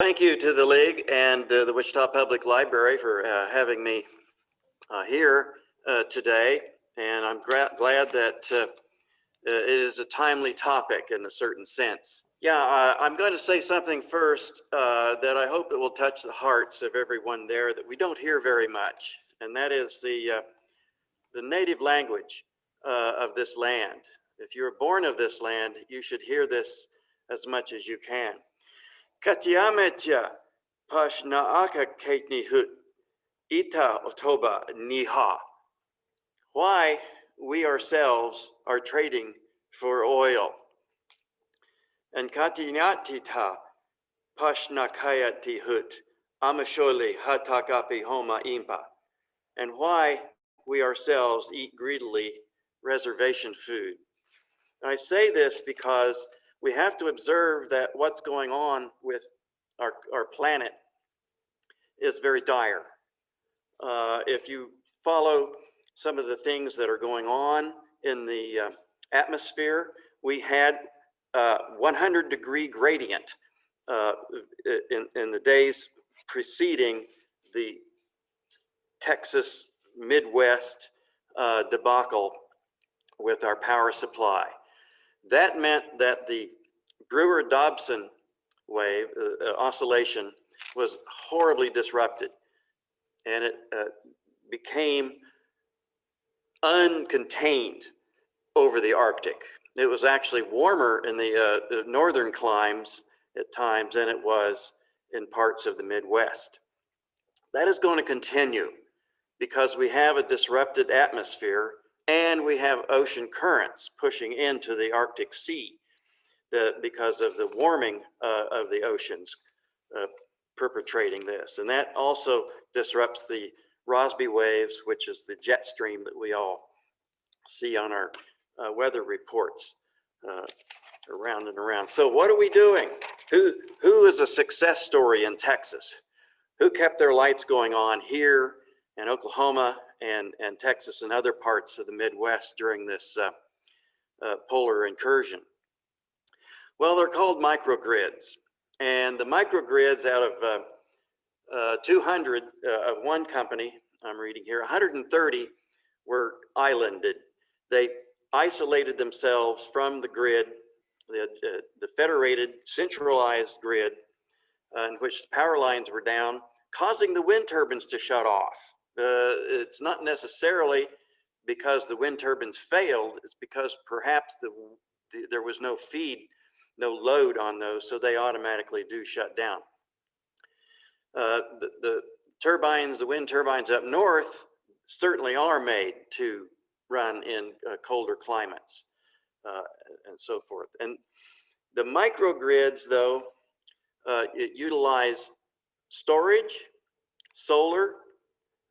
Thank you to the League and the Wichita Public Library for having me here today. And I'm glad that it is a timely topic in a certain sense. Yeah, I'm going to say something first that I hope it will touch the hearts of everyone there that we don't hear very much, and that is the native language of this land. If you're born of this land, you should hear this as much as you can. Katiametia Pashnaaka Kaitni Hut Ita Otoba Niha. Why we ourselves are trading for oil. And Katinyatita Pashnakayati Hut Amasholi Hatakapi Homa Impa. And why we ourselves eat greedily reservation food. And I say this because we have to observe that what's going on with our planet is very dire. If you follow some of the things that are going on in the atmosphere, we had 100-degree gradient in the days preceding the Texas Midwest debacle with our power supply. That meant that the Brewer-Dobson wave, oscillation, was horribly disrupted, and it became uncontained over the Arctic. It was actually warmer in the northern climes at times than it was in parts of the Midwest. That is going to continue because we have a disrupted atmosphere and we have ocean currents pushing into the Arctic Sea because of the warming of the oceans perpetrating this. And that also disrupts the Rossby waves, which is the jet stream that we all see on our weather reports around and around. So what are we doing? Who is a success story in Texas? Who kept their lights going on here in Oklahoma and Texas and other parts of the Midwest during this polar incursion? Well, they're called microgrids. And the microgrids, out of 200 of one company, I'm reading here, 130 were islanded. They isolated themselves from the grid, the federated, centralized grid, in which the power lines were down, causing the wind turbines to shut off. It's not necessarily because the wind turbines failed, it's because perhaps there was no feed, no load on those, so they automatically do shut down. The turbines, the wind turbines up north certainly are made to run in colder climates and so forth. And the microgrids, though, utilize storage, solar,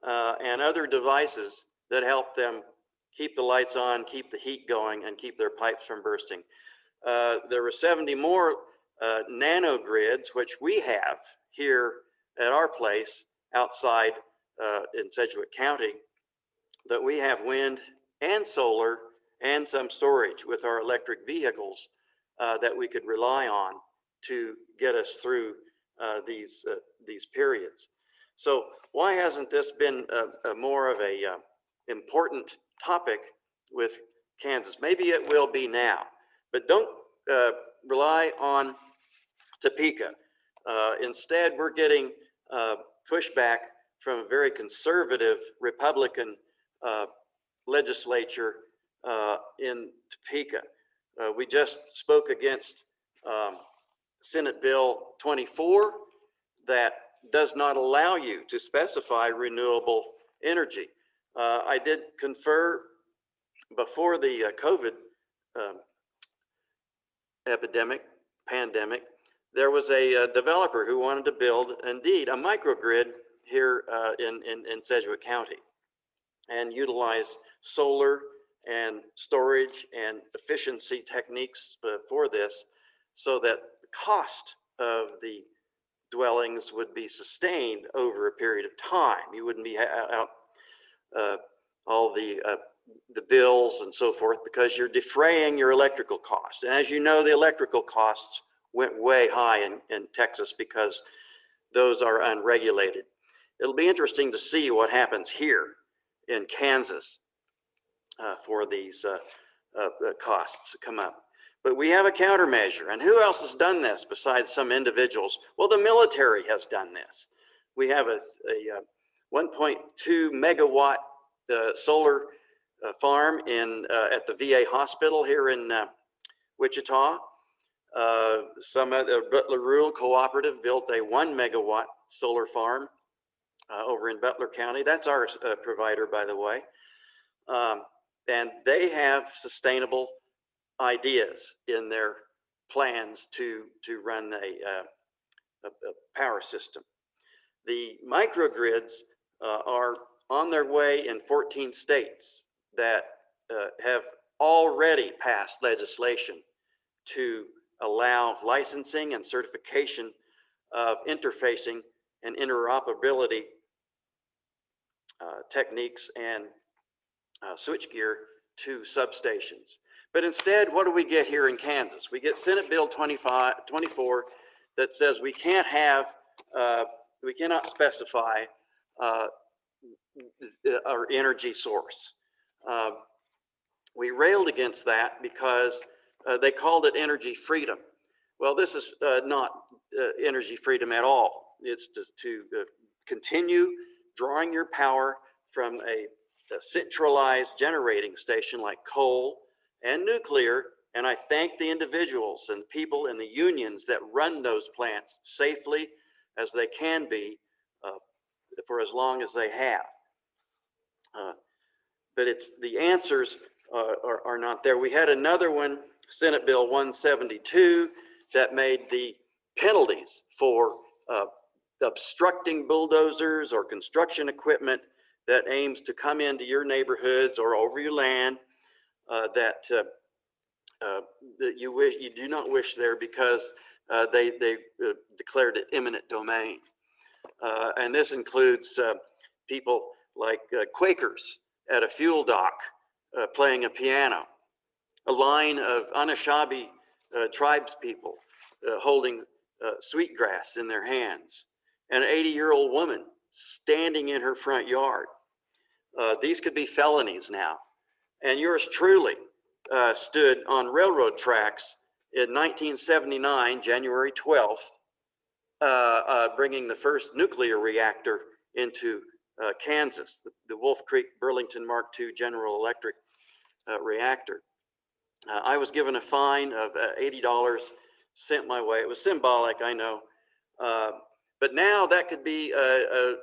and other devices that help them keep the lights on, keep the heat going, and keep their pipes from bursting. There were 70 more nanogrids, which we have here at our place outside in Sedgwick County, that we have wind and solar and some storage with our electric vehicles that we could rely on to get us through these periods. So why hasn't this been more of a important topic with Kansas? Maybe it will be now, but don't rely on Topeka. Instead, we're getting pushback from a very conservative Republican legislature in Topeka. We just spoke against Senate Bill 24 that does not allow you to specify renewable energy. I did confer before the COVID pandemic, there was a developer who wanted to build, indeed, a microgrid here in Sedgwick County and utilize solar and storage and efficiency techniques for this, so that the cost of the dwellings would be sustained over a period of time. You wouldn't be out all the bills and so forth, because you're defraying your electrical costs. And as you know, the electrical costs went way high in Texas because those are unregulated. It'll be interesting to see what happens here in Kansas for these costs to come up. But we have a countermeasure. And who else has done this besides some individuals? Well, the military has done this. We have a 1.2 megawatt solar farm at the VA hospital here in Wichita. Some Butler Rural Cooperative built a 1 megawatt solar farm over in Butler County. That's our provider, by the way. And they have sustainable ideas in their plans to run a power system. The microgrids are on their way in 14 states that have already passed legislation to allow licensing and certification of interfacing and interoperability techniques and switchgear to substations. But instead, what do we get here in Kansas? We get Senate Bill 24 that says we cannot specify our energy source. We railed against that because they called it energy freedom. Well, this is not energy freedom at all. It's just to continue drawing your power from a centralized generating station like coal and nuclear. And I thank the individuals and people in the unions that run those plants safely as they can be for as long as they have. But it's the answers are not there. We had another one, Senate Bill 172, that made the penalties for obstructing bulldozers or construction equipment that aims to come into your neighborhoods or over your land that you do not wish there because they declared it eminent domain. And this includes people like Quakers at a fuel dock playing a piano, a line of Anishinaabe tribes people holding sweetgrass in their hands, an 80-year-old woman standing in her front yard. These could be felonies now. And yours truly stood on railroad tracks in 1979, January 12th, bringing the first nuclear reactor into Kansas, the Wolf Creek Burlington Mark II General Electric reactor. I was given a fine of $80 sent my way. It was symbolic, I know. But now that could be a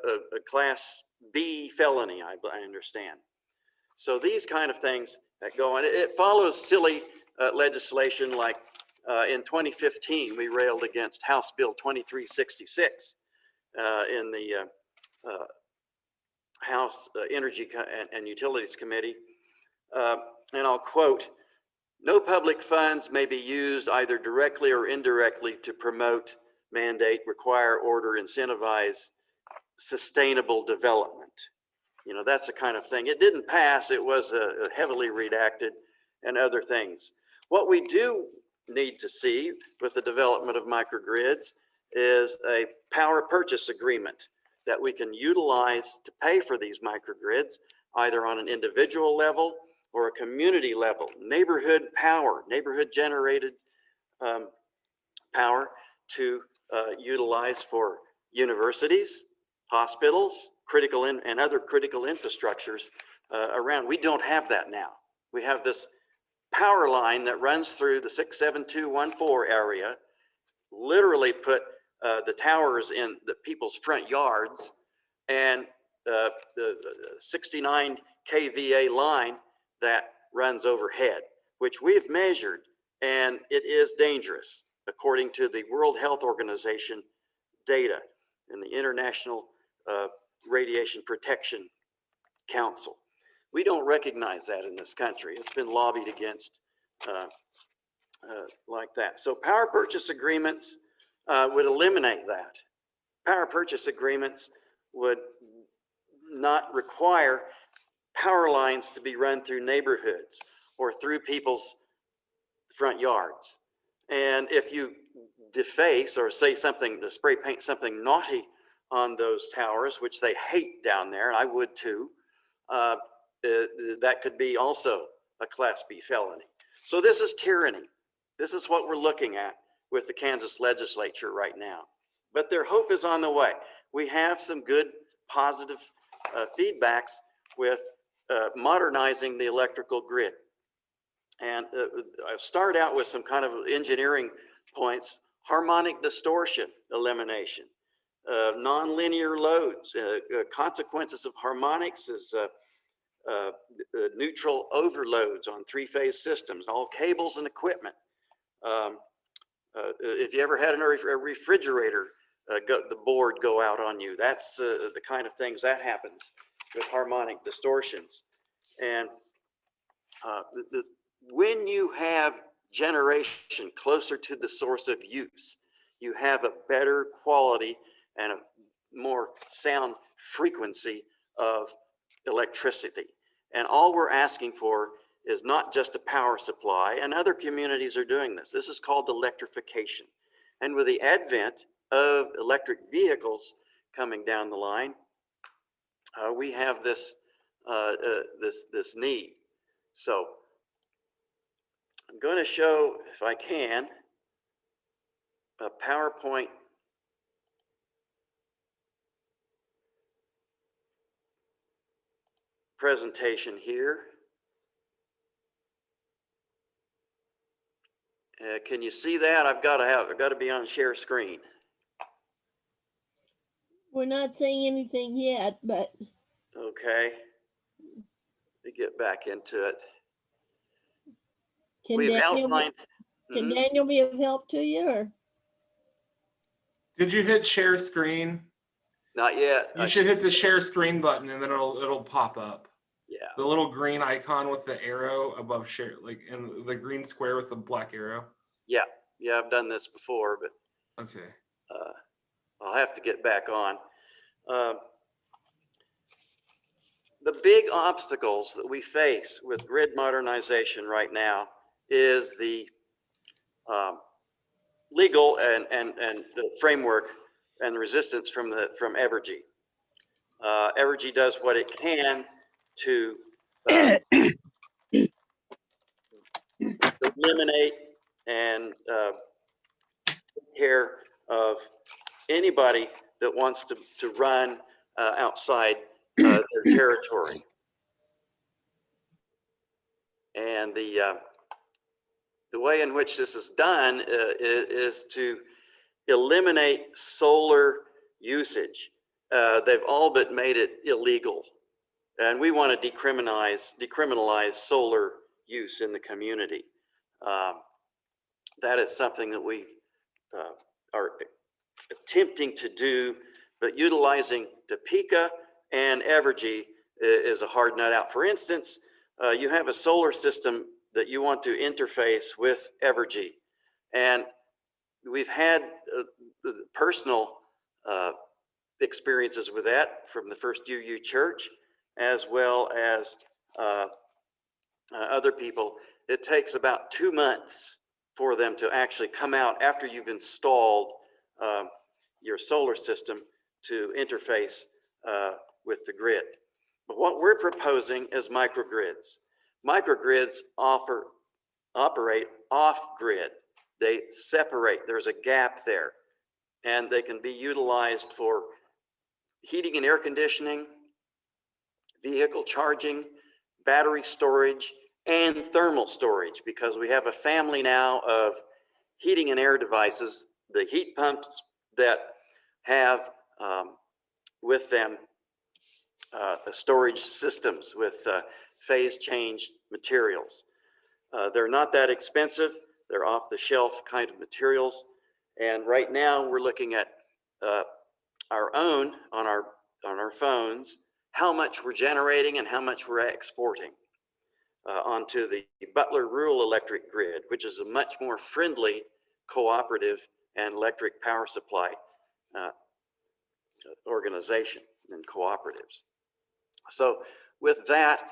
Class B felony, I understand. So these kind of things that go on. It follows silly legislation like in 2015, we railed against House Bill 2366 in the House Energy and Utilities Committee. And I'll quote, "No public funds may be used either directly or indirectly to promote, mandate, require, order, incentivize sustainable development." You know, that's the kind of thing. It didn't pass. It was heavily redacted and other things. What we do need to see with the development of microgrids is a power purchase agreement that we can utilize to pay for these microgrids, either on an individual level or a community level. Neighborhood power, neighborhood generated power to utilize for universities, hospitals, and other critical infrastructures around. We don't have that now. We have this power line that runs through the 67214 area, literally put the towers in the people's front yards, and the 69 kVA line that runs overhead, which we've measured, and it is dangerous according to the World Health Organization data and the International Radiation Protection Council. We don't recognize that in this country. It's been lobbied against like that. So power purchase agreements would eliminate that. Power purchase agreements would not require power lines to be run through neighborhoods or through people's front yards. And if you deface or say something, to spray paint something naughty on those towers, which they hate down there, and I would too, that could be also a Class B felony. So this is tyranny. This is what we're looking at with the Kansas legislature right now. But their hope is on the way. We have some good positive feedbacks with modernizing the electrical grid. And I start out with some kind of engineering points: harmonic distortion elimination, nonlinear loads. Consequences of harmonics is neutral overloads on three-phase systems, all cables and equipment. If you ever had a refrigerator, the board go out on you, that's the kind of things that happens with harmonic distortions. And when you have generation closer to the source of use, you have a better quality and a more sound frequency of electricity. And all we're asking for is not just a power supply, and other communities are doing this. This is called electrification. And with the advent of electric vehicles coming down the line, we have this need. So I'm going to show, if I can, a PowerPoint presentation here. Can you see that? I've got to be on share screen. We're not saying anything yet, but. Okay. Let me get back into it. Can We've Daniel outlined. Can Daniel be of help to you, or? Did you hit share screen? Not yet. You should hit the share screen button, and then it'll pop up. Yeah. The little green icon with the arrow above share, like in the green square with the black arrow. Yeah. Yeah, I've done this before, but okay. I'll have to get back on. The big obstacles that we face with grid modernization right now is the legal and the framework and the resistance from Evergy. Evergy does what it can to eliminate and take care of anybody that wants to run outside their territory. And the way in which this is done is to eliminate solar usage. They've all but made it illegal. And we want to decriminalize solar use in the community. That is something that we are attempting to do, but utilizing Topeka and Evergy is a hard nut out. For instance, you have a solar system that you want to interface with Evergy. And we've had personal experiences with that from the First UU Church, as well as other people. It takes about 2 months for them to actually come out after you've installed your solar system to interface with the grid. But what we're proposing is microgrids. Microgrids operate off-grid. They separate. There's a gap there. And they can be utilized for heating and air conditioning, vehicle charging, battery storage, and thermal storage, because we have a family now of heating and air devices, the heat pumps that have with them storage systems with phase change materials. They're not that expensive. They're off the shelf kind of materials. And right now we're looking at our own on our phones, how much we're generating and how much we're exporting onto the Butler Rural Electric Grid, which is a much more friendly cooperative and electric power supply organization than cooperatives. So with that,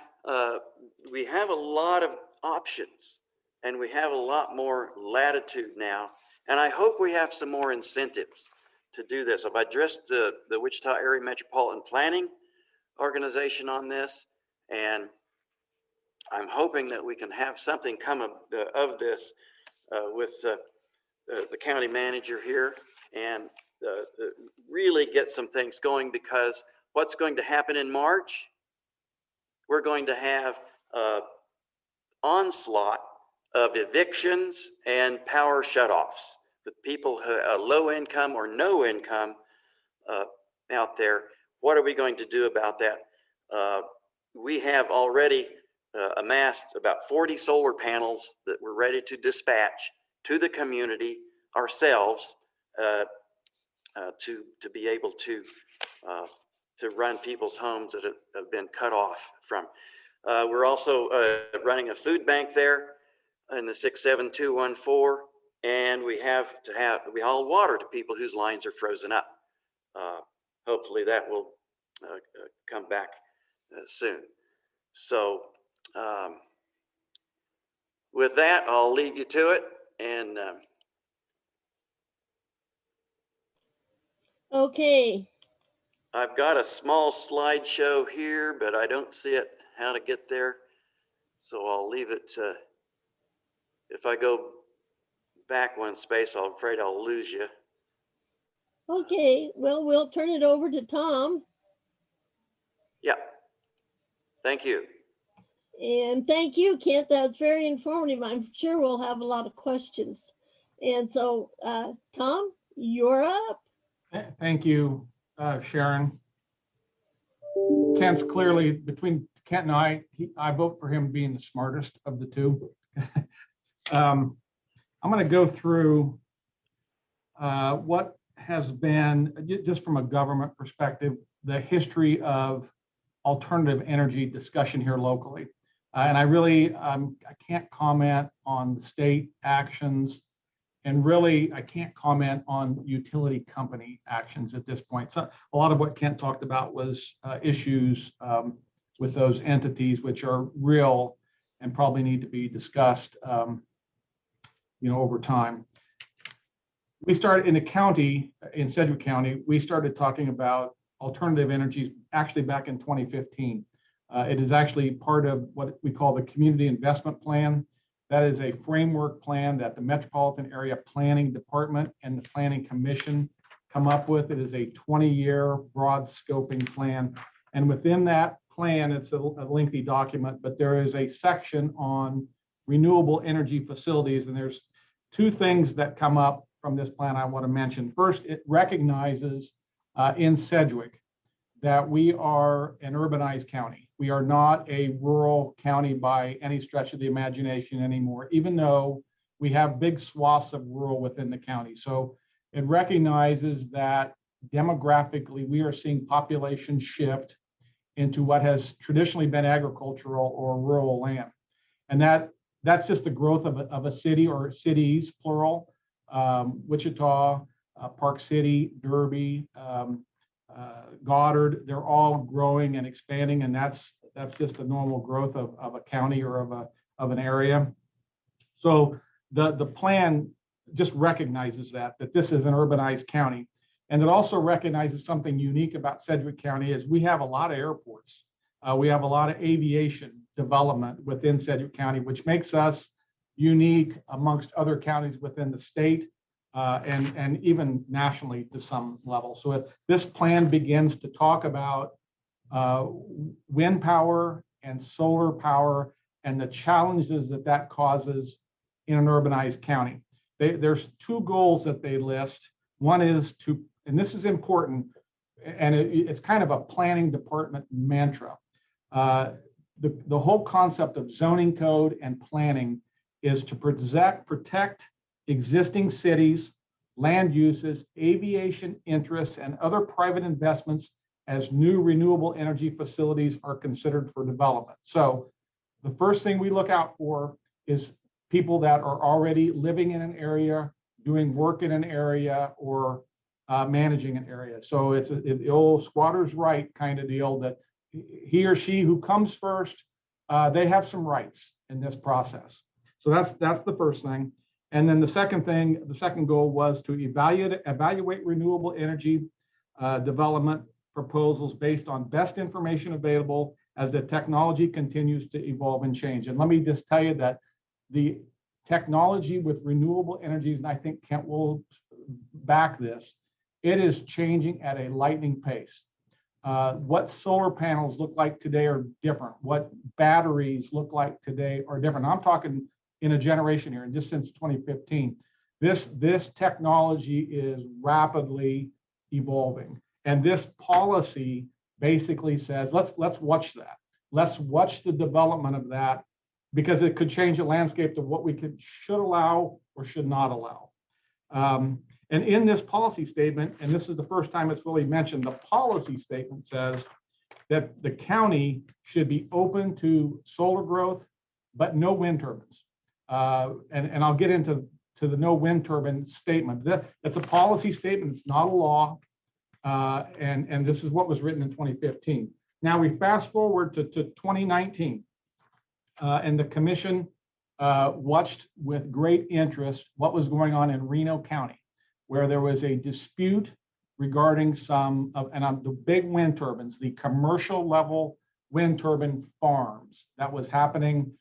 we have a lot of options, and we have a lot more latitude now And I hope we have some more incentives to do this. I've addressed the Wichita Area Metropolitan Planning Organization on this, and I'm hoping that we can have something come of this with the county manager here, and really get some things going, because what's going to happen in March, we're going to have onslaught of evictions and power shutoffs with people low income or no income out there. What are we going to do about that? We have already amassed about 40 solar panels that we're ready to dispatch to the community ourselves to be able to run people's homes that have been cut off from. We're also running a food bank there in the 67214, and we haul water to people whose lines are frozen up. Hopefully that will come back soon. So with that, I'll leave you to it. And Okay. I've got a small slideshow here, but I don't see it, how to get there. So I'll leave it to, if I go back one space, I'm afraid I'll lose you. Okay, well, we'll turn it over to Tom. Yeah, thank you. And thank you, Kent. That's very informative. I'm sure we'll have a lot of questions. And so, Tom, you're up. Thank you, Sharon. Kent's clearly, between Kent and I vote for him being the smartest of the two. I'm going to go through what has been, just from a government perspective, the history of alternative energy discussion here locally. And I really, I can't comment on the state actions, and really, I can't comment on utility company actions at this point. So a lot of what Kent talked about was issues with those entities, which are real and probably need to be discussed, over time. We started in the county, in Sedgwick County, we started talking about alternative energies actually back in 2015. It is actually part of what we call the Community Investment Plan. That is a framework plan that the Metropolitan Area Planning Department and the Planning Commission come up with. It is a 20-year broad scoping plan. And within that plan, it's a lengthy document, but there is a section on renewable energy facilities. And there's two things that come up from this plan I want to mention. First, it recognizes in Sedgwick that we are an urbanized county. We are not a rural county by any stretch of the imagination anymore, even though we have big swaths of rural within the county. So it recognizes that demographically, we are seeing population shift into what has traditionally been agricultural or rural land. And that's just the growth of a city or cities, plural. Wichita, Park City, Derby, Goddard, they're all growing and expanding, and that's just the normal growth of a county or of an area. So the plan just recognizes that this is an urbanized county. And it also recognizes something unique about Sedgwick County is we have a lot of airports. We have a lot of aviation development within Sedgwick County, which makes us unique amongst other counties within the state. And even nationally to some level. So if this plan begins to talk about wind power and solar power and the challenges that causes in an urbanized county. There's two goals that they list. One is to, and this is important, and it's kind of a planning department mantra. The whole concept of zoning code and planning is to protect existing cities, land uses, aviation interests, and other private investments as new renewable energy facilities are considered for development. So the first thing we look out for is people that are already living in an area, doing work in an area, or managing an area. So it's the old squatter's right kind of deal that he or she who comes first, they have some rights in this process. So that's the first thing. And then the second goal was to evaluate renewable energy development proposals based on best information available as the technology continues to evolve and change. And let me just tell you that the technology with renewable energies, and I think Kent will back this, it is changing at a lightning pace. What solar panels look like today are different. What batteries look like today are different. I'm talking in a generation here, and just since 2015, this technology is rapidly evolving. And this policy basically says, let's watch that. Let's watch the development of that, because it could change the landscape of what we should allow or should not allow. And in this policy statement, and this is the first time it's really mentioned, the policy statement says that the county should be open to solar growth, but no wind turbines. And I'll get into the no wind turbine statement. That's a policy statement. It's not a law. And this is what was written in 2015. Now we fast forward to 2019, and the commission watched with great interest what was going on in Reno County, where there was a dispute regarding some of the big wind turbines, the commercial level wind turbine farms that was happening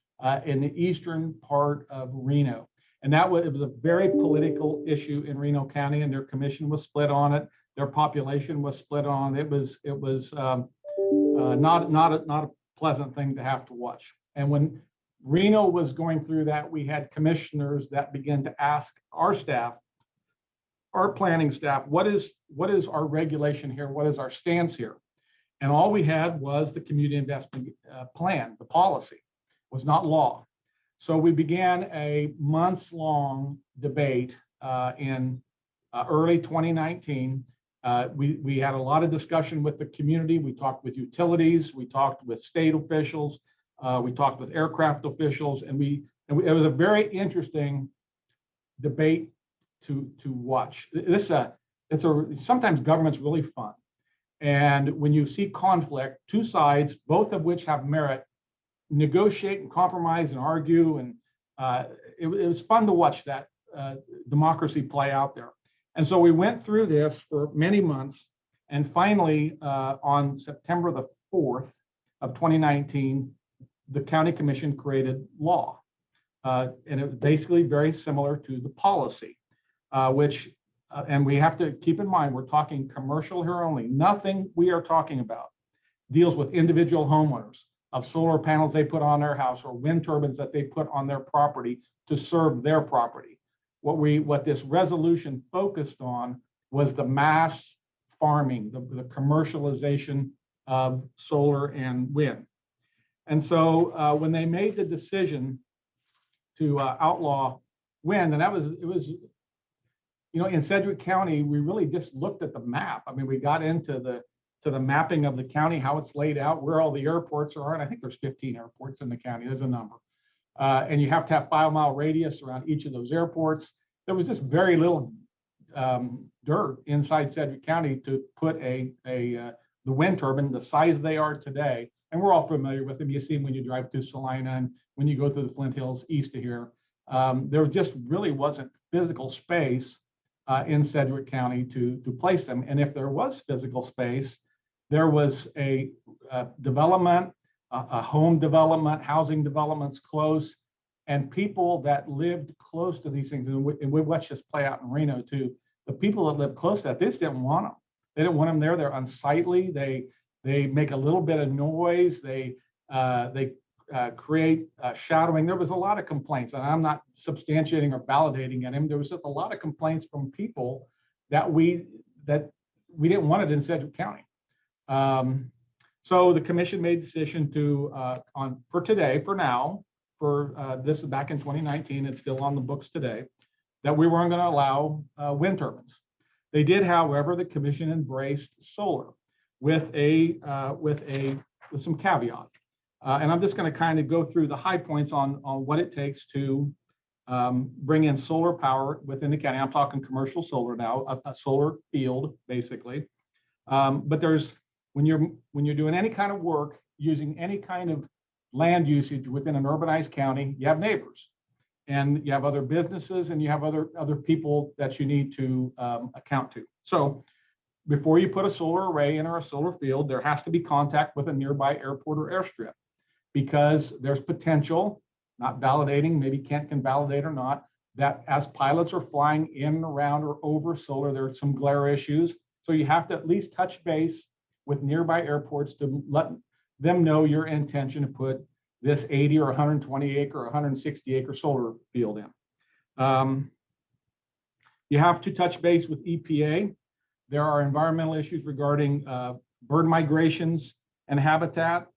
in the eastern part of Reno. And it was a very political issue in Reno County, and their commission was split on it. Their population was split on it. It was not a pleasant thing to have to watch. And when Reno was going through that, we had commissioners that began to ask our staff, our planning staff, what is our regulation here? What is our stance here? And all we had was the community investment plan. The policy was not law. So we began a months-long debate in early 2019. We had a lot of discussion with the community. We talked with utilities. We talked with state officials. We talked with aircraft officials, and it was a very interesting debate to watch. Sometimes government's really fun, and when you see conflict, two sides, both of which have merit, negotiate and compromise and argue, and it was fun to watch that democracy play out there. And so we went through this for many months, and finally, on September the 4th of 2019, the county commission created law, and it was basically very similar to the policy, and we have to keep in mind, we're talking commercial here only. Nothing we are talking about deals with individual homeowners of solar panels they put on their house or wind turbines that they put on their property to serve their property. What this resolution focused on was the mass farming, the commercialization of solar and wind. And so when they made the decision to outlaw wind, and it was, in Sedgwick County, we really just looked at the map. I mean, we got into the mapping of the county, how it's laid out, where all the airports are, and I think there's 15 airports in the county. There's a number. And you have to have 5-mile radius around each of those airports. There was just very little dirt inside Sedgwick County to put the wind turbine the size they are today. And we're all familiar with them. You see them when you drive through Salina and when you go through the Flint Hills east of here. There just really wasn't physical space in Sedgwick County to place them. And if there was physical space, there was a development, a home development, housing developments close, and people that lived close to these things. And we watched this play out in Reno too. The people that lived close to that, they just didn't want them. They didn't want them there. They're unsightly. They make a little bit of noise. They create shadowing. There was a lot of complaints, and I'm not substantiating or validating at him. There was just a lot of complaints from people that we didn't want it in Sedgwick County. So the commission made a decision for now, this is back in 2019, it's still on the books today, that we weren't going to allow wind turbines. They did, however, the commission embraced solar with some caveat. And I'm just going to kind of go through the high points on what it takes to bring in solar power within the county. I'm talking commercial solar now, a solar field, basically. But when you're doing any kind of work using any kind of land usage within an urbanized county, you have neighbors. and you have other businesses, and you have other people that you need to account to. So before you put a solar array in or a solar field, there has to be contact with a nearby airport or airstrip, because there's potential, not validating, maybe Kent can validate or not, that as pilots are flying in, around, or over solar, there's some glare issues. So you have to at least touch base with nearby airports to let them know your intention to put this 80 or 120 acre or 160 acre solar field in. You have to touch base with EPA. There are environmental issues regarding bird migrations and habitat,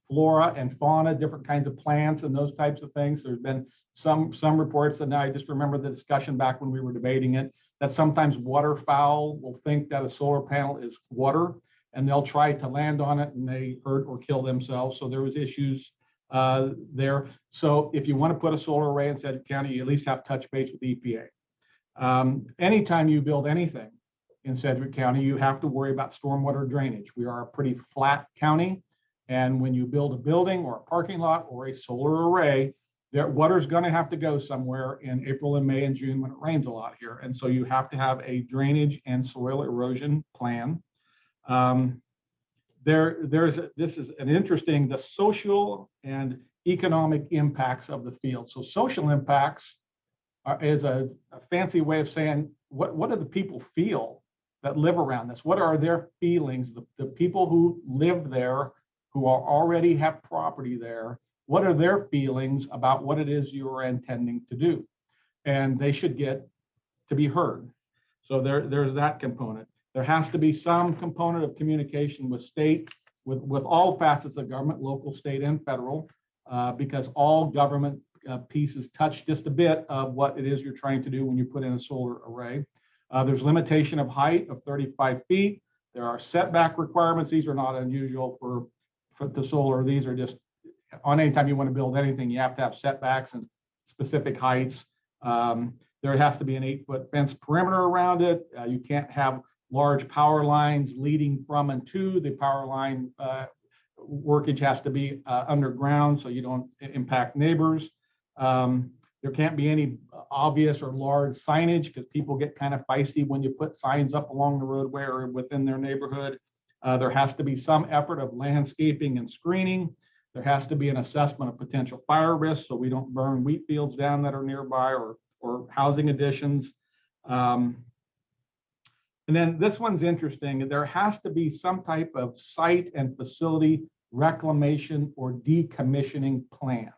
flora and fauna, different kinds of plants and those types of things. There's been some reports, and I just remember the discussion back when we were debating it, that sometimes waterfowl will think that a solar panel is water, and they'll try to land on it and they hurt or kill themselves. So there was issues there. So if you want to put a solar array in Sedgwick County, you at least have to touch base with EPA. Anytime you build anything in Sedgwick County, you have to worry about stormwater drainage. We are a pretty flat county, and when you build a building or a parking lot or a solar array, water's going to have to go somewhere in April and May and June when it rains a lot here. And so you have to have a drainage and soil erosion plan. This is an interesting, the social and economic impacts of the field. So social impacts is a fancy way of saying, what do the people feel that live around this? What are their feelings? The people who live there, who already have property there, what are their feelings about what it is you are intending to do? And they should get to be heard. So there's that component. There has to be some component of communication with state, with all facets of government, local, state, and federal, because all government pieces touch just a bit of what it is you're trying to do when you put in a solar array. There's limitation of height of 35 feet. There are setback requirements. These are not unusual for the solar. These are just on any time you want to build anything, you have to have setbacks and specific heights. There has to be an 8-foot fence perimeter around it. You can't have large power lines leading from and to. The power line workage has to be underground so you don't impact neighbors. There can't be any obvious or large signage, because people get kind of feisty when you put signs up along the roadway or within their neighborhood. There has to be some effort of landscaping and screening. There has to be an assessment of potential fire risks so we don't burn wheat fields down that are nearby, or housing additions. And then this one's interesting. There has to be some type of site and facility reclamation or decommissioning plan.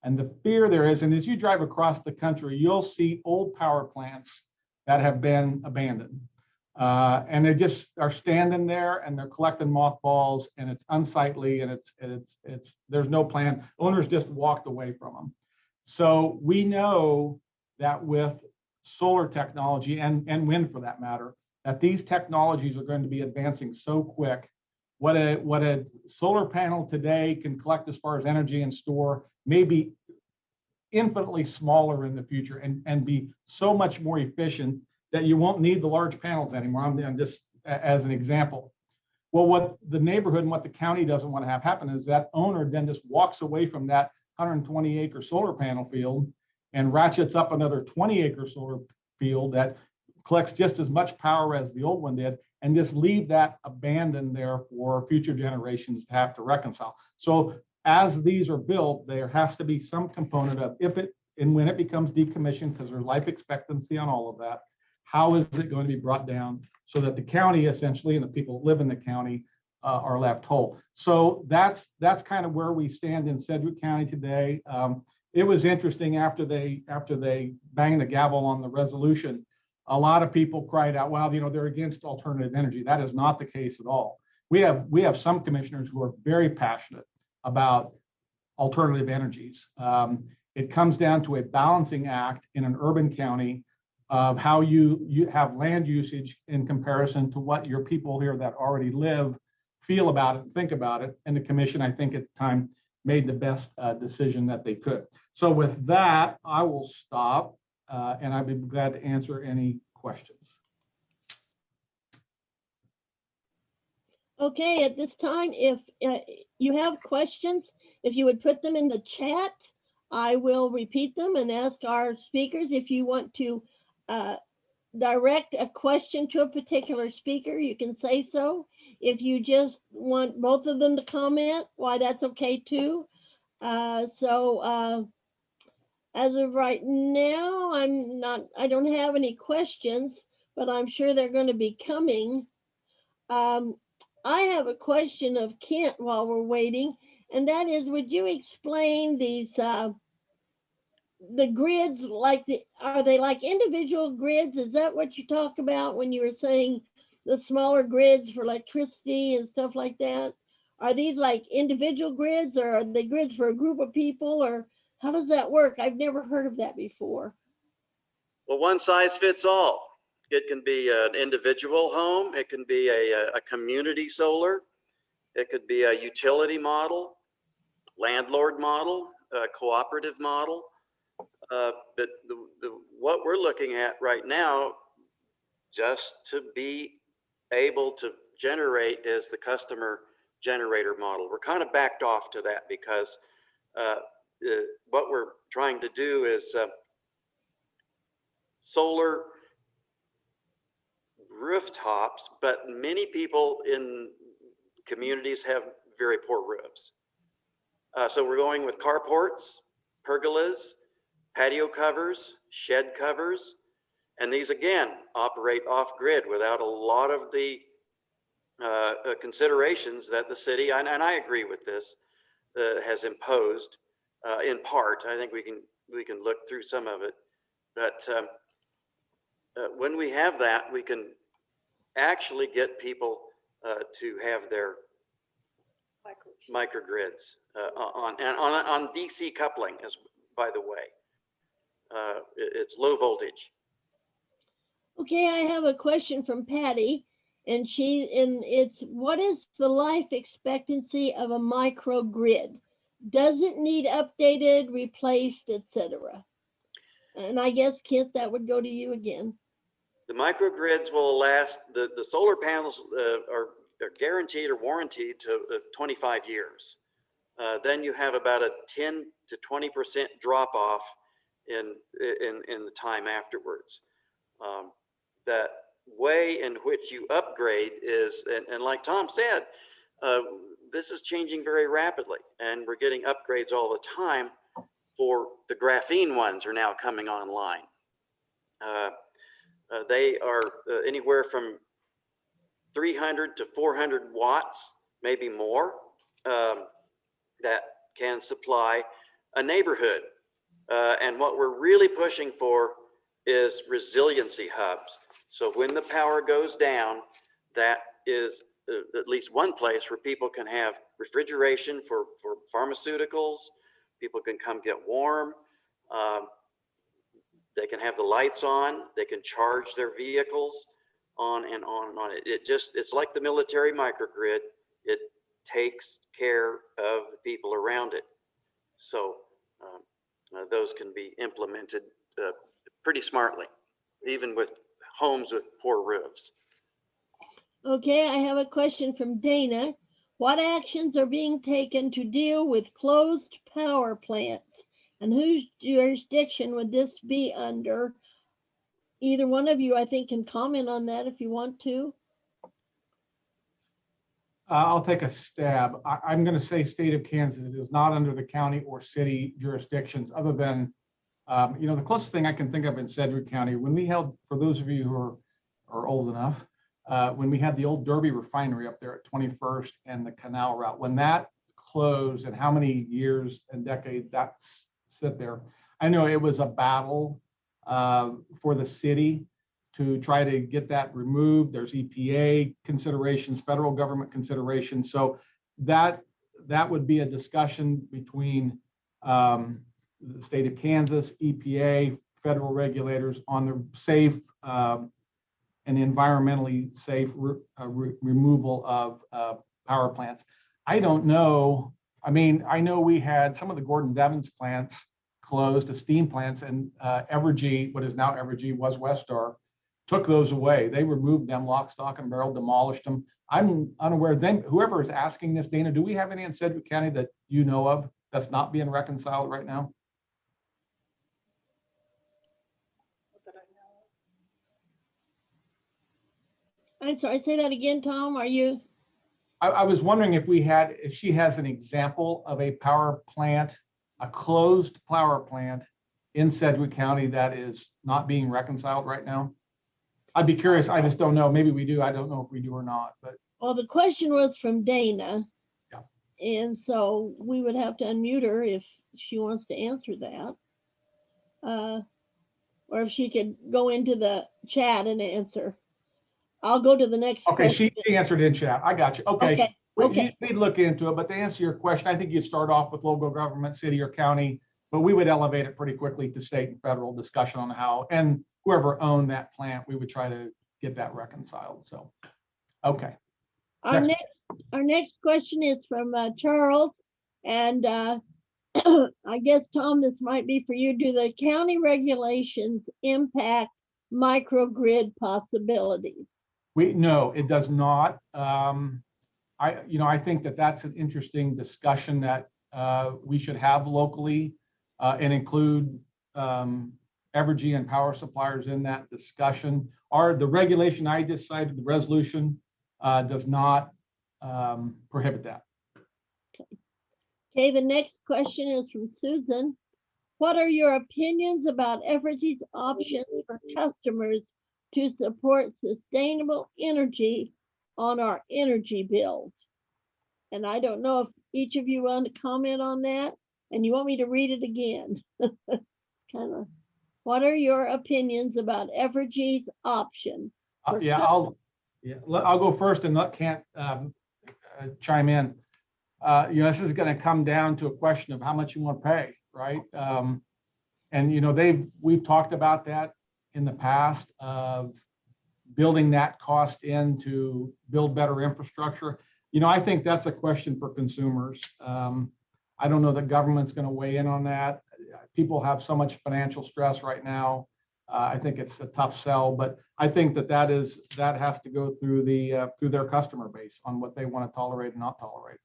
And the fear there is, and as you drive across the country, you'll see old power plants that have been abandoned. And they just are standing there and they're collecting mothballs, and it's unsightly, and there's no plan. Owners just walked away from them. So we know that with solar technology and wind for that matter, that these technologies are going to be advancing so quick. What a solar panel today can collect as far as energy and store may be infinitely smaller in the future, and be so much more efficient that you won't need the large panels anymore. I'm just as an example. Well, what the neighborhood and what the county doesn't want to have happen is that owner then just walks away from that 120 acre solar panel field and ratchets up another 20 acre solar field that collects just as much power as the old one did, and just leave that abandoned there for future generations to have to reconcile. So as these are built, there has to be some component of if it and when it becomes decommissioned, because there's life expectancy on all of that, how is it going to be brought down so that the county essentially and the people that live in the county are left whole. So that's kind of where we stand in Sedgwick County today. It was interesting after they banged the gavel on the resolution. A lot of people cried out, "Well, they're against alternative energy." That is not the case at all. We have some commissioners who are very passionate about alternative energies. It comes down to a balancing act in an urban county of how you have land usage in comparison to what your people here that already live feel about it and think about it. And the commission, I think at the time, made the best decision that they could. So with that, I will stop and I'd be glad to answer any questions. Okay, at this time, if you have questions, if you would put them in the chat, I will repeat them and ask our speakers if you want to direct a question to a particular speaker, you can say so. If you just want both of them to comment, why, that's okay too. As of right now, I don't have any questions, but I'm sure they're going to be coming. I have a question of Kent while we're waiting, and that is, would you explain these the grids, are they like individual grids? Is that what you talk about when you were saying the smaller grids for electricity and stuff like that? Are these like individual grids, or are they grids for a group of people, or how does that work? I've never heard of that before. Well, one size fits all. It can be an individual home. It can be a community solar. It could be a utility model, landlord model, a cooperative model. But what we're looking at right now, just to be able to generate, is the customer generator model. We're kind of backed off to that because what we're trying to do is solar rooftops, but many people in communities have very poor roofs. So we're going with carports, pergolas, patio covers, shed covers, and these again operate off grid without a lot of the considerations that the city, and I agree with this, has imposed in part. I think we can look through some of it, but when we have that, we can actually get people to have their microgrids on DC coupling, as by the way. It's low voltage. Okay, I have a question from Patty, and it's, what is the life expectancy of a microgrid? Does it need updated, replaced, etc.? And I guess, Kent, that would go to you again. The microgrids will last, the solar panels are guaranteed or warranted to 25 years. Then you have about a 10 to 20% drop off in the time afterwards. That way in which you upgrade is, and like Tom said, this is changing very rapidly, and we're getting upgrades all the time. For the graphene ones are now coming online. They are anywhere from 300 to 400 watts, maybe more, that can supply a neighborhood. And what we're really pushing for is resiliency hubs. So when the power goes down, that is at least one place where people can have refrigeration for pharmaceuticals. People can come get warm. They can have the lights on. They can charge their vehicles, on and on and on. It's like the military microgrid. It takes care of the people around it. So those can be implemented pretty smartly, even with homes with poor roofs. Okay, I have a question from Dana. What actions are being taken to deal with closed power plants, and whose jurisdiction would this be under? Either one of you, I think, can comment on that if you want to. I'll take a stab. I'm going to say state of Kansas is not under the county or city jurisdictions, other than, the closest thing I can think of in Sedgwick County, when we held, for those of you who are old enough, when we had the old Derby refinery up there at 21st and the canal route, when that closed, and how many years and decades that's sit there. I know it was a battle for the city to try to get that removed. There's EPA considerations, federal government considerations. So that would be a discussion between the state of Kansas, EPA, federal regulators on the safe and environmentally safe removal of power plants. I don't know. I mean, I know we had some of the Gordon Devens plants closed, the steam plants, and Evergy, what is now Evergy, was Westar, took those away. They removed them lock, stock, and barrel, demolished them. I'm unaware. Then whoever is asking this, Dana, do we have any in Sedgwick County that you know of that's not being reconciled right now? I'm sorry, say that again, Tom. Are you? I was wondering if she has an example of a power plant, a closed power plant in Sedgwick County that is not being reconciled right now. I'd be curious. I just don't know. Maybe we do. I don't know if we do or not, but. Well, the question was from Dana. Yeah. And so we would have to unmute her if she wants to answer that. Or if she could go into the chat and answer. I'll go to the next Okay, question. she answered in chat. I got you. Okay. Okay. We'd look into it, but to answer your question, I think you'd start off with local government, city or county, but we would elevate it pretty quickly to state and federal discussion on how, and whoever owned that plant, we would try to get that reconciled. So, okay. Our next question is from Charles, and I guess, Tom, this might be for you. Do the county regulations impact microgrid possibilities? No, it does not. I think that's an interesting discussion that we should have locally and include Evergy and power suppliers in that discussion. The regulation I just cited, the resolution, does not prohibit that. Okay, the next question is from Susan. What are your opinions about Evergy's options for customers to support sustainable energy on our energy bills? And I don't know if each of you want to comment on that, and you want me to read it again. What are your opinions about Evergy's option? I'll go first and let Kent chime in. This is going to come down to a question of how much you want to pay, right? And we've talked about that in the past of building that cost in to build better infrastructure. I think that's a question for consumers. I don't know that government's going to weigh in on that. People have so much financial stress right now. I think it's a tough sell, but I think that has to go through through their customer base on what they want to tolerate and not tolerate.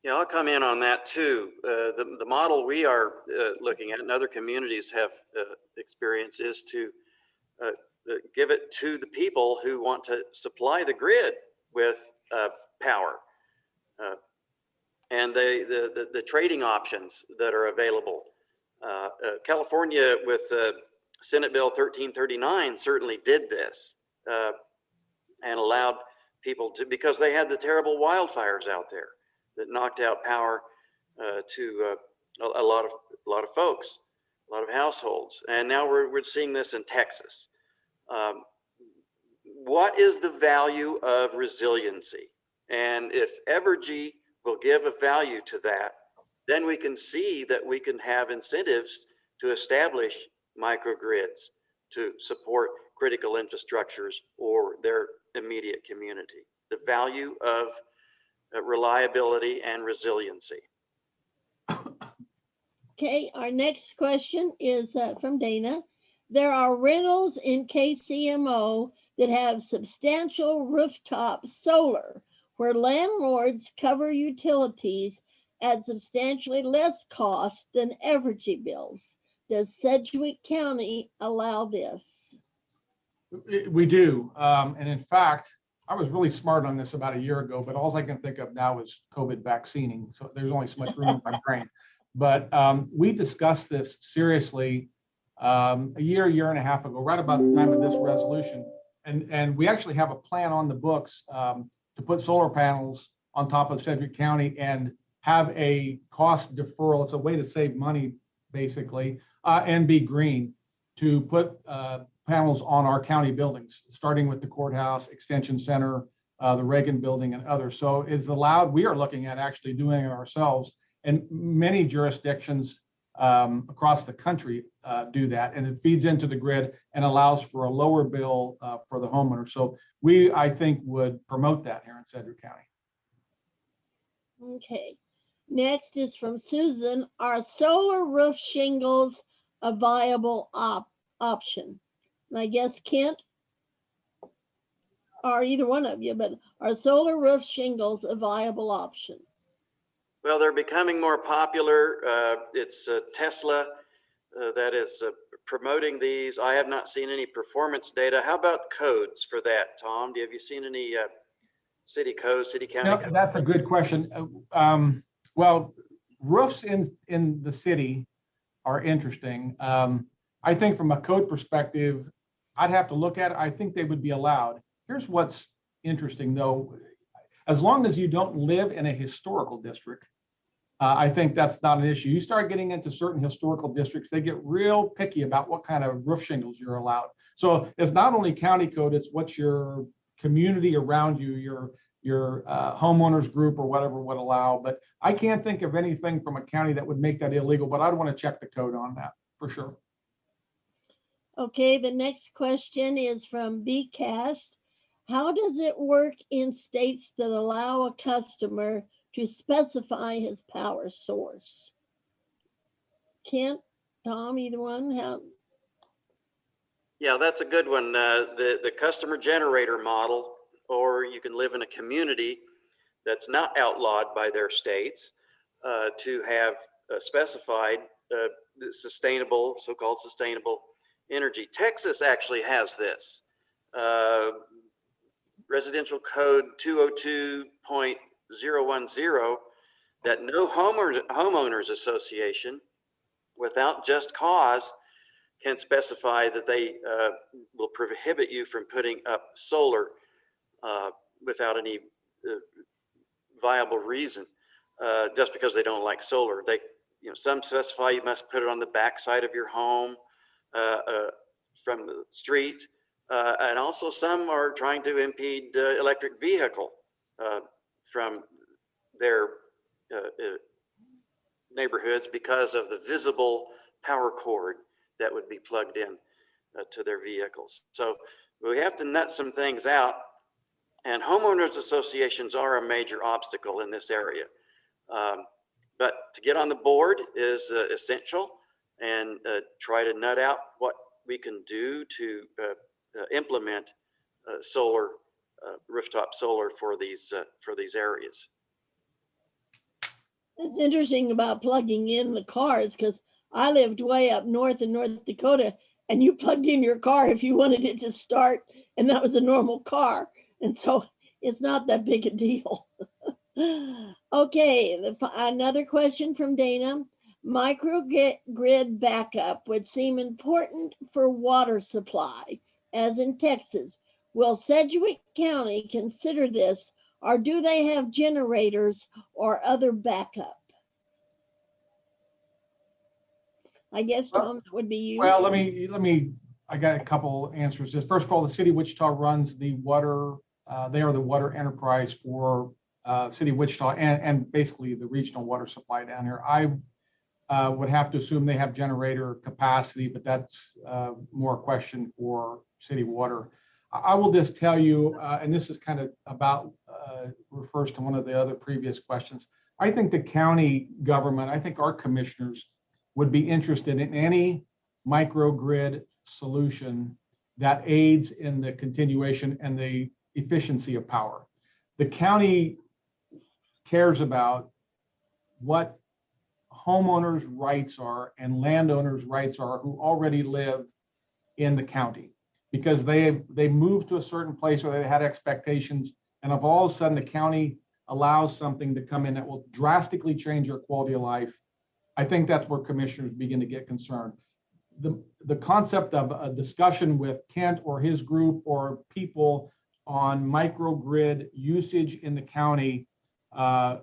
Yeah, I'll come in on that too. The model we are looking at and other communities have experienced is to give it to the people who want to supply the grid with power and the trading options that are available. California with Senate Bill 1339 certainly did this and allowed people to, because they had the terrible wildfires out there that knocked out power to a lot of folks, a lot of households. And now we're seeing this in Texas. What is the value of resiliency? And if Evergy will give a value to that, then we can see that we can have incentives to establish microgrids to support critical infrastructures or their immediate community. The value of reliability and resiliency. Okay, our next question is from Dana. There are rentals in KCMO that have substantial rooftop solar where landlords cover utilities at substantially less cost than Evergy bills. Does Sedgwick County allow this? We do. And in fact, I was really smart on this about a year ago, but all I can think of now is COVID vaccinating. So there's only so much room in my brain. But we discussed this seriously a year and a half ago, right about the time of this resolution. And we actually have a plan on the books to put solar panels on top of Sedgwick County and have a cost deferral. It's a way to save money, basically, and be green, to put panels on our county buildings, starting with the courthouse, Extension Center, the Reagan Building, and others. So it's allowed. We are looking at actually doing it ourselves, and many jurisdictions across the country do that, and it feeds into the grid and allows for a lower bill for the homeowner. So we, I think, would promote that here in Sedgwick County. Okay. Next is from Susan. Are solar roof shingles a viable option? And I guess Kent, or either one of you, but are solar roof shingles a viable option? Well, they're becoming more popular. It's Tesla that is promoting these. I have not seen any performance data. How about codes for that, Tom? Have you seen any city codes, city county No, codes? that's a good question. Well, roofs in the city are interesting. I think from a code perspective, I'd have to look at it. I think they would be allowed. Here's what's interesting though. As long as you don't live in a historical district, I think that's not an issue. You start getting into certain historical districts, they get real picky about what kind of roof shingles you're allowed. So it's not only county code, it's what your community around you, your homeowners group or whatever would allow. But I can't think of anything from a county that would make that illegal, but I'd want to check the code on that for sure. Okay, the next question is from BCast. How does it work in states that allow a customer to specify his power source? Kent, Tom, either one? How? Yeah, that's a good one. The customer generator model, or you can live in a community that's not outlawed by their states to have specified the sustainable, so-called sustainable energy. Texas actually has this. Residential code 202.010 that no homeowners association without just cause can specify that they will prohibit you from putting up solar without any viable reason, just because they don't like solar. They, some specify you must put it on the back side of your home from the street, and also some are trying to impede electric vehicle from their neighborhoods because of the visible power cord that would be plugged in to their vehicles. So we have to nut some things out, and homeowners associations are a major obstacle in this area. But to get on the board is essential, and try to nut out what we can do to implement solar, rooftop solar for these areas. It's interesting about plugging in the cars because I lived way up north in North Dakota, and you plugged in your car if you wanted it to start, and that was a normal car. And so it's not that big a deal. Okay, another question from Dana. Microgrid backup would seem important for water supply, as in Texas. Will Sedgwick County consider this, or do they have generators or other backup? I guess, Tom, that would be you. Well, let me, I got a couple answers. First of all, the city of Wichita runs the water, they are the water enterprise for city of Wichita and basically the regional water supply down here. I would have to assume they have generator capacity, but that's more a question for city water. I will just tell you, and this is kind of about, refers to one of the other previous questions. I think the county government, I think our commissioners would be interested in any microgrid solution that aids in the continuation and the efficiency of power. The county cares about what homeowners' rights are and landowners' rights are who already live in the county, because they moved to a certain place where they had expectations, and if all of a sudden the county allows something to come in that will drastically change their quality of life, I think that's where commissioners begin to get concerned. The concept of a discussion with Kent or his group or people on microgrid usage in the county, I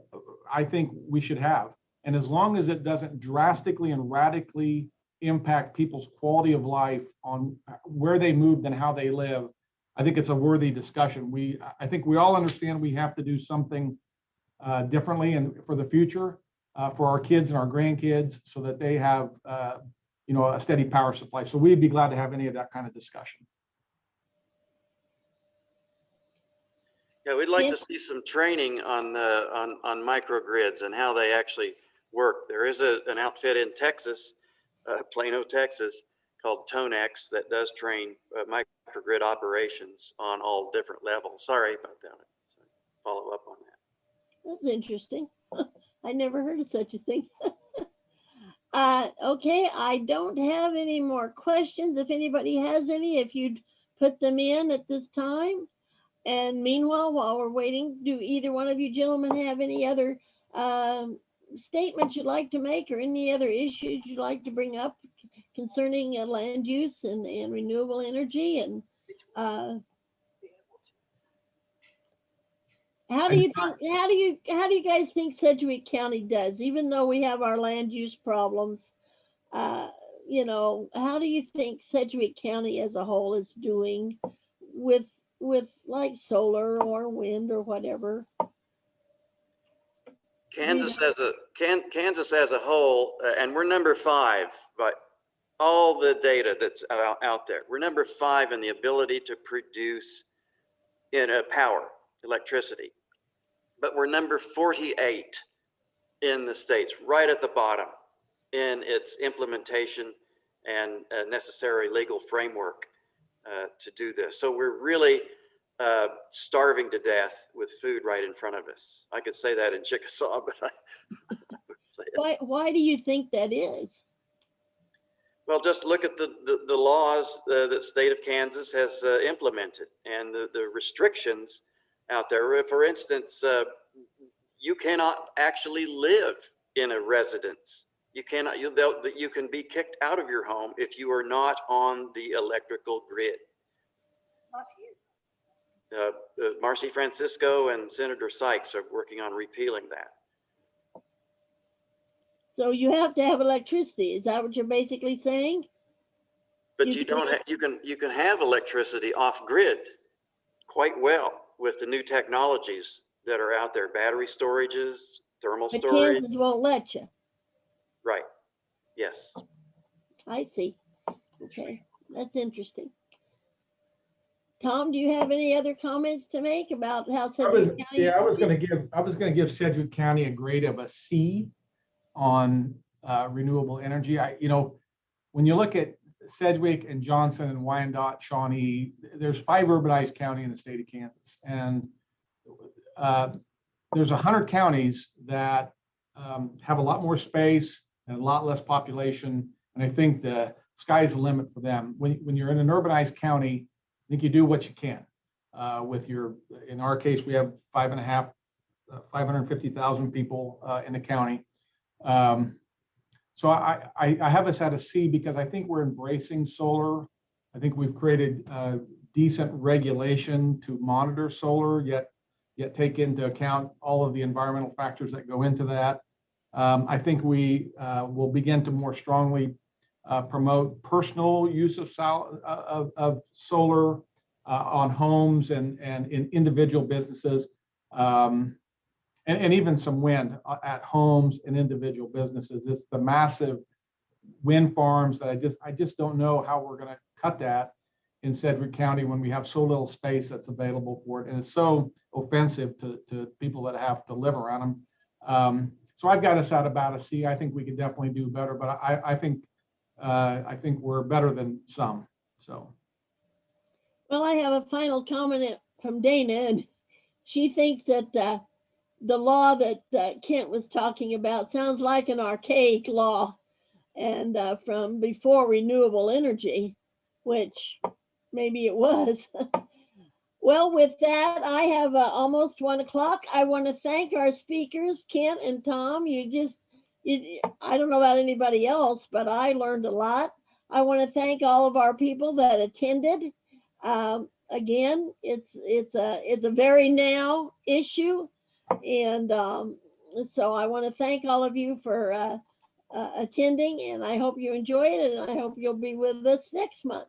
think we should have. And as long as it doesn't drastically and radically impact people's quality of life on where they moved and how they live, I think it's a worthy discussion. I think we all understand we have to do something differently and for the future, for our kids and our grandkids, so that they have a steady power supply. So we'd be glad to have any of that kind of discussion. Yeah, we'd like to see some training on microgrids and how they actually work. There is an outfit in Texas, Plano, Texas, called Tonex that does train microgrid operations on all different levels. Sorry about that. Follow up on that. That's interesting. I never heard of such a thing. Okay, I don't have any more questions. If anybody has any, if you'd put them in at this time. And meanwhile, while we're waiting, do either one of you gentlemen have any other statements you'd like to make, or any other issues you'd like to bring up concerning land use and renewable energy? And how do you guys think Sedgwick County does, even though we have our land use problems? You know, how do you think Sedgwick County as a whole is doing with like solar or wind or whatever? Kansas as a whole, and we're number 5 by all the data that's out there. We're number 5 in the ability to produce power, electricity, but we're number 48 in the states, right at the bottom in its implementation and necessary legal framework to do this. So we're really starving to death with food right in front of us. I could say that in Chickasaw, but I say it. Why do you think that is? Well, just look at the laws that state of Kansas has implemented, and the restrictions out there. For instance, you cannot actually live in a residence. You cannot. You can be kicked out of your home if you are not on the electrical grid. Marcy Francisco and Senator Sykes are working on repealing that. So you have to have electricity. Is that what you're basically saying? But you don't have, you can have electricity off grid quite well with the new technologies that are out there, battery storages, thermal But storage. Kansas won't let you. Right. Yes. I see. Okay, that's interesting. Tom, do you have any other comments to make about how Sedgwick County? I was going to give Sedgwick County a grade of a C on renewable energy. When you look at Sedgwick and Johnson and Wyandotte, Shawnee, there's 5 urbanized counties in the state of Kansas, and there's 100 counties that have a lot more space and a lot less population, and I think the sky's the limit for them. When you're in an urbanized county, I think you do what you can with your. In our case, we have 550,000 people in the county. So I have us at a C because I think we're embracing solar. I think we've created decent regulation to monitor solar, yet take into account all of the environmental factors that go into that. I think we will begin to more strongly promote personal use of solar on homes and in individual businesses. And even some wind at homes and individual businesses. It's the massive wind farms that I just don't know how we're going to cut that in Sedgwick County when we have so little space that's available for it, and it's so offensive to people that have to live around them. So I've got us at about a C. I think we could definitely do better, but I think we're better than some. So. Well, I have a final comment from Dana, and she thinks that the law that Kent was talking about sounds like an archaic law, and from before renewable energy, which maybe it was. Well, with that, I have almost 1 o'clock. I want to thank our speakers, Kent and Tom. I don't know about anybody else, but I learned a lot. I want to thank all of our people that attended. Again, it's a very now issue. And so I want to thank all of you for attending, and I hope you enjoy it, and I hope you'll be with us next month.